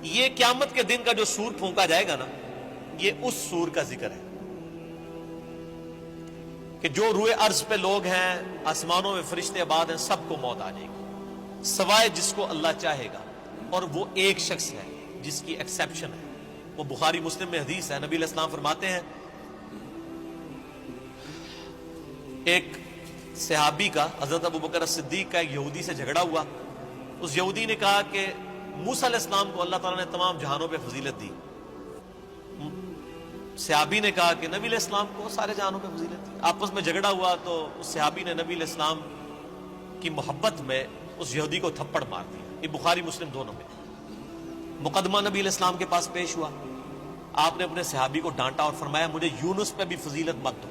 یہ قیامت کے دن کا جو سور پھونکا جائے گا نا، یہ اس سور کا ذکر ہے کہ جو روئے ارض پہ لوگ ہیں، آسمانوں میں فرشتے آباد ہیں، سب کو موت آ جائے گی سوائے جس کو اللہ چاہے گا، اور وہ ایک شخص ہے جس کی ایکسیپشن ہے، وہ بخاری مسلم میں حدیث ہے۔ نبی علیہ السلام فرماتے ہیں ایک صحابی کا، حضرت ابوبکر صدیق کا ایک یہودی سے جھگڑا ہوا۔ اس یہودی نے کہا کہ موسیٰ علیہ السلام کو اللہ تعالیٰ نے تمام جہانوں پہ فضیلت دی۔ صحابی نے کہا کہ نبی علیہ السلام کو سارے جہانوں پہ فضیلت دی۔ آپس میں جھگڑا ہوا تو اس صحابی نے نبی علیہ السلام کی محبت میں اس یہودی کو تھپڑ مار دیا۔ یہ بخاری مسلم دونوں میں۔ مقدمہ نبی علیہ السلام کے پاس پیش ہوا، آپ نے اپنے صحابی کو ڈانٹا اور فرمایا مجھے یونس پہ بھی فضیلت مت دو،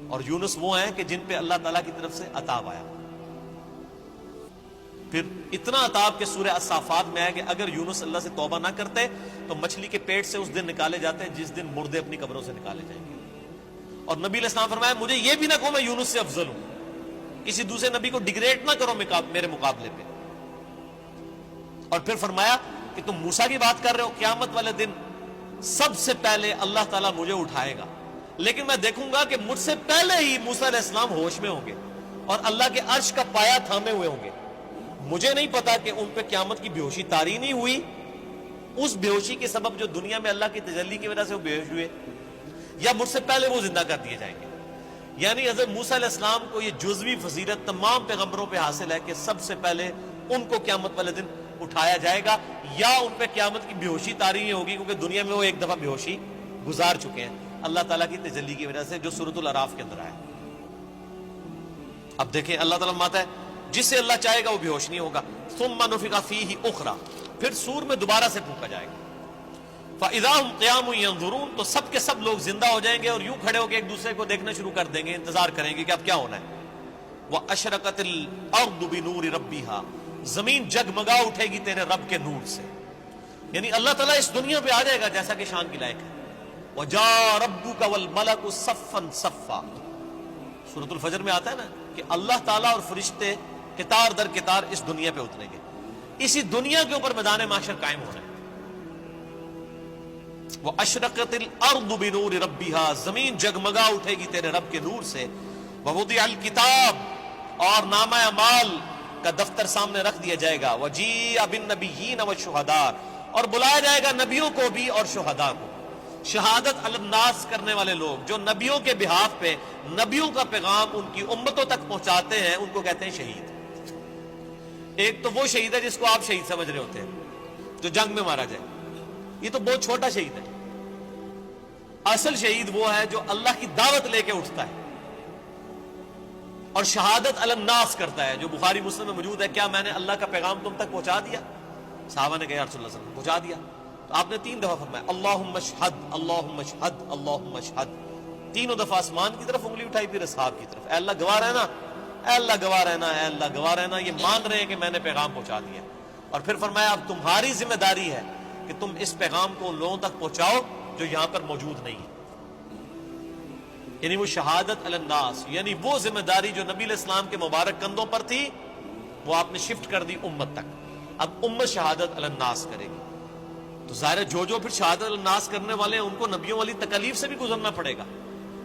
اور یونس وہ ہیں کہ جن پہ اللہ تعالیٰ کی طرف سے عطاب آیا۔ پھر اتنا عطاب کہ سورہ الصافات میں ہے کہ اگر یونس اللہ سے توبہ نہ کرتے تو مچھلی کے پیٹ سے اس دن نکالے جاتے ہیں جس دن مردے اپنی قبروں سے نکالے جائیں گے۔ اور نبی علیہ السلام فرمایا مجھے یہ بھی نہ کہو میں یونس سے افضل ہوں، کسی دوسرے نبی کو ڈیگریڈ نہ کرو میرے مقابلے پہ۔ اور پھر فرمایا کہ تم موسیٰ کی بات کر رہے ہو، قیامت والے دن سب سے پہلے اللہ تعالیٰ مجھے اٹھائے گا، لیکن میں دیکھوں گا کہ مجھ سے پہلے ہی موسیٰ علیہ السلام ہوش میں ہوں گے اور اللہ کے عرش کا پایہ تھامے ہوئے ہوں گے۔ مجھے نہیں پتا کہ ان پہ قیامت کی بے ہوشی طاری نہیں ہوئی، اس بے ہوشی کے سبب جو دنیا میں اللہ کی تجلی کی وجہ سے وہ بے ہوش ہوئے، یا مجھ سے پہلے وہ زندہ کر دیے جائیں گے۔ یعنی حضرت موسیٰ علیہ السلام کو یہ جزوی فضیلت تمام پیغمبروں پہ حاصل ہے کہ سب سے پہلے ان کو قیامت والے دن اٹھایا جائے گا، یا ان پہ قیامت کی بے ہوشی طاری نہیں ہوگی کیونکہ دنیا میں وہ ایک دفعہ بے ہوشی گزار چکے ہیں اللہ تعالیٰ کی تجلی کی وجہ سے، جو سورۃ الاعراف کے اندر آیا۔ اب دیکھیں اللہ تعالیٰ فرماتا ہے جسے اللہ چاہے گا وہ بے ہوش نہیں ہوگا۔ ثم نفخ فیہ اخری، پھر سور میں دوبارہ سے پھونکا جائے گا۔ فاذا هم قیام ینظرون، تو سب کے سب لوگ زندہ ہو جائیں گے اور یوں کھڑے ہو کے ایک دوسرے کو دیکھنا شروع کر دیں گے، انتظار کریں گے کہ اب کیا ہونا ہے۔ واشرقت الارض بنور ربها، زمین جگمگا اٹھے گی تیرے رب کے نور سے، یعنی اللہ تعالیٰ اس دنیا پہ آ جائے گا جیسا کہ شان کی لائق ہے۔ وجاء ربک والملک صفا صفا، سورۃ الفجر میں آتا ہے نا کہ اللہ تعالیٰ اور فرشتے قطار در قطار اس دنیا پہ اتریں گے، اسی دنیا کے اوپر میدان محشر قائم ہونا ہے۔ واشرقت الارض بنور ربها، زمین جگمگا اٹھے گی تیرے رب کے نور سے۔ ووضع الکتاب، اور نامہ اعمال کا دفتر سامنے رکھ دیا جائے گا۔ وجیء بالنبیین والشہداء، اور بلایا جائے گا نبیوں کو بھی اور شہداء کو۔ شہادت علی الناس کرنے والے لوگ جو نبیوں کے بہاف پہ نبیوں کا پیغام ان کی امتوں تک پہنچاتے ہیں، ان کو کہتے ہیں شہید۔ ایک تو وہ شہید ہے جس کو آپ شہید سمجھ رہے ہوتے ہیں جو جنگ میں مارا جائے، یہ تو بہت چھوٹا شہید ہے۔ اصل شہید وہ ہے جو اللہ کی دعوت لے کے اٹھتا ہے اور شہادت علی الناس کرتا ہے، جو بخاری مسلم میں موجود ہے۔ کیا میں نے اللہ کا پیغام تم تک پہنچا دیا؟ صحابہ نے کہا یا رسول اللہ صلی اللہ علیہ وسلم پہنچا دیا۔ تو آپ نے 3 دفعہ فرمایا اللہم اشہد اللہم اشہد اللہم اشہد، تینوں دفعہ آسمان کی طرف انگلی اٹھائی، پھر اصحاب کی طرف، اے اللہ گواہ رہنا، اے اللہ گواہ رہنا، اے اللہ گواہ رہنا، یہ مان رہے ہیں کہ میں نے پیغام پہنچا دیا۔ اور پھر فرمایا اب تمہاری ذمہ داری ہے کہ تم اس پیغام کو ان لوگوں تک پہنچاؤ جو یہاں پر موجود نہیں ہے، یعنی وہ شہادت علی الناس، یعنی وہ ذمہ داری جو نبی علیہ السلام کے مبارک کندھوں پر تھی وہ آپ نے شفٹ کر دی امت تک۔ اب امت شہادت علی الناس کرے گی، تو ظاہر ہے جو پھر شہادت علی الناس کرنے والے ہیں ان کو نبیوں والی تکالیف سے بھی گزرنا پڑے گا،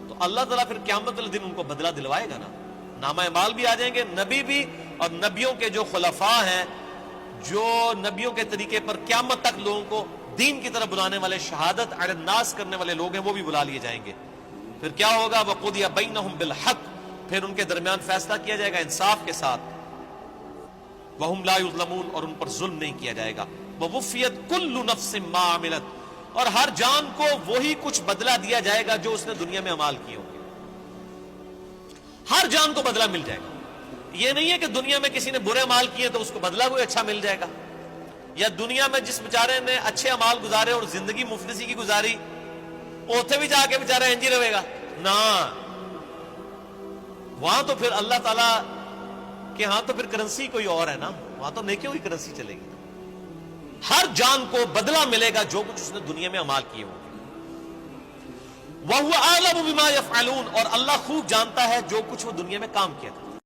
تو اللہ تعالیٰ پھر قیامت والے دن ان کو بدلہ دلوائے گا نا۔ نامہ اعمال بھی آ جائیں گے، نبی بھی، اور نبیوں کے جو خلفاء ہیں، جو نبیوں کے طریقے پر قیامت تک لوگوں کو دین کی طرف بلانے والے، شہادت علی الناس کرنے والے لوگ ہیں، وہ بھی بلا لیے جائیں گے۔ پھر کیا ہوگا؟ وَقُضِيَ بَيْنَهُمْ بِالْحَقِّ، پھر ان کے درمیان فیصلہ کیا جائے گا انصاف کے ساتھ۔ وَهُمْ لَا يُظْلَمُونَ، اور ان پر ظلم نہیں کیا جائے گا۔ وَوُفِّيَتْ كُلُّ نَفْسٍ مَّا عَمِلَتْ، اور ہر جان کو وہی کچھ بدلہ دیا جائے گا جو اس نے دنیا میں اعمال کیے ہوں گے، ہر جان کو بدلہ مل جائے گا۔ یہ نہیں ہے کہ دنیا میں کسی نے برے اعمال کیے تو اس کو بدلہ کوئی اچھا مل جائے گا، یا دنیا میں جس بیچارے نے اچھے اعمال گزارے اور زندگی مفلسی کی گزاری، اوتھے بھی جا کے بیچارہ انجی رہے گا نا، وہاں تو پھر اللہ تعالیٰ کہ ہاں تو پھر کرنسی کوئی اور ہے نا، وہاں تو نیکیوں کی کرنسی چلے گی۔ ہر جان کو بدلہ ملے گا جو کچھ اس نے دنیا میں اعمال کیے ہوں گے۔ وَهُوَ أَعْلَمُ بِمَا يَفْعَلُونَ، اور اللہ خوب جانتا ہے جو کچھ وہ دنیا میں کام کیا تھا۔